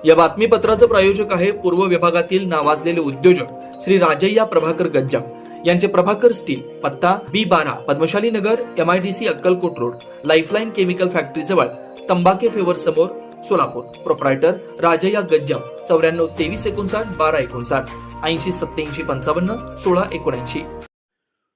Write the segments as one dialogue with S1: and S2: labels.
S1: या बातमीपत्राचे प्रायोजक आहे पूर्व विभागातील नावाजलेले उद्योजक श्री राजय्या प्रभाकर गज्जाम यांचे प्रभाकर स्टील, पत्ता B12 पद्मशाली नगर, MIDC Akkalkot road, lifeline chemical factory जवळ, तंबाके फेवर समोर, सोलापूर. प्रोप्रायटर राजय्या गज्जाम 94 23 59 12 59 80 87 55 16 79.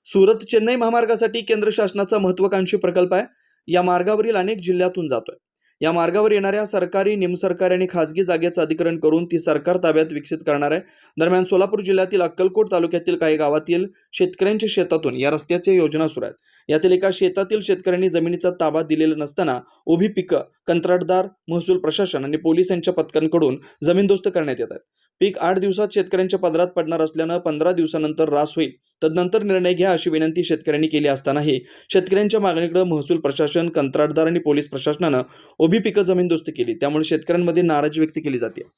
S1: सुरत चेन्नई महामार्गासाठी केंद्र शासनाचा महत्वाकांक्षी प्रकल्प आहे. या मार्गावरील अनेक जिल्ह्यातून जातोय. या मार्गावर येणाऱ्या सरकारी, निमसरकारी आणि खासगी जागेचं अधिग्रहण करून ती सरकार ताब्यात विकसित करणार आहे. दरम्यान सोलापूर जिल्ह्यातील अक्कलकोट तालुक्यातील काही गावातील शेतकऱ्यांच्या शेतातून या रस्त्याच्या योजना सुरू आहेत. यातील एका शेतातील शेतकऱ्यांनी जमिनीचा ताबा दिलेला नसताना उभी पिकं कंत्राटदार, महसूल प्रशासन आणि पोलिसांच्या पथकांकडून जमीनदोस्त करण्यात येतात. पीक 8 दिवसात शेतकऱ्यांच्या पदरात पडणार असल्यानं 15 दिवसानंतर रास होईल. तदनंतर निर्णय घ्या अशी विनंती शेतकऱ्यांनी केली असतानाही शेतकऱ्यांच्या मागणीकडे महसूल प्रशासन, कंत्राटदार आणि पोलीस प्रशासनानं उभी पिकं जमीनदोस्त केली. त्यामुळे शेतकऱ्यांमध्ये नाराजी व्यक्त केली जाते.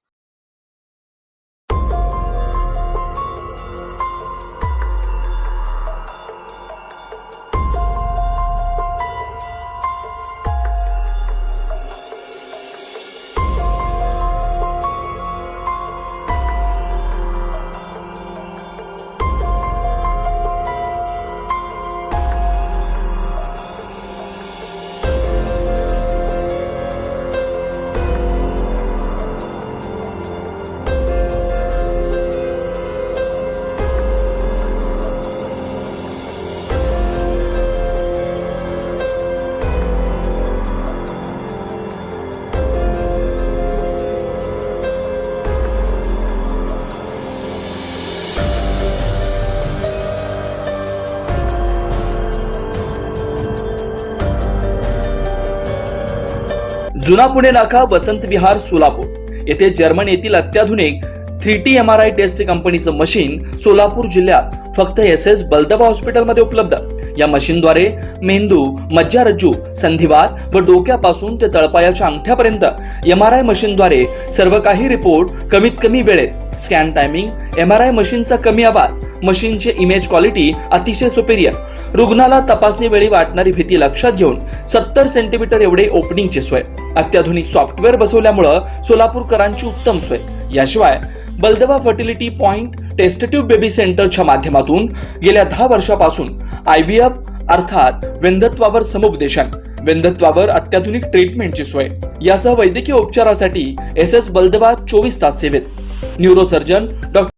S1: जुना पुणे नाका, वसंत विहार, सोलापूर येथे जर्मन येथील अत्याधुनिक 3T MRI टेस्ट कंपनीचं मशीन सोलापूर जिल्ह्यात फक्त SS बलदबा हॉस्पिटलमध्ये उपलब्ध. या मशीनद्वारे मेंदू, मज्जारज्जू, संधिवात व डोक्यापासून ते तळपायाच्या अंगठ्यापर्यंत MRI मशीनद्वारे सर्व काही रिपोर्ट कमीत कमी वेळेत. स्कॅन टायमिंग, MRI मशीनचा कमी आवाज, मशीनचे इमेज क्वालिटी अतिशय सुपेरियर. रुग्णाला तपासणी वेळी वाटणारी भीती लक्षात घेऊन 70 सेंटीमीटर एवढे ओपनिंगची सोय. अत्याधुनिक सॉफ्टवेअर बसवल्यामुळे सोलापूरकरांची उत्तम सोय. याशिवाय बलदबा फर्टिलिटी पॉइंट टेस्टट्यूब बेबी सेंटरच्या माध्यमातून गेल्या 10 वर्षापासून IVF अर्थात वेंधत्वावर समुपदेशन, वेंधत्वावर अत्याधुनिक ट्रीटमेंटची सोय. यासह वैद्यकीय उपचारासाठी SS बलदबा 24 तास सेवेत. न्यूरोसर्जन डॉ.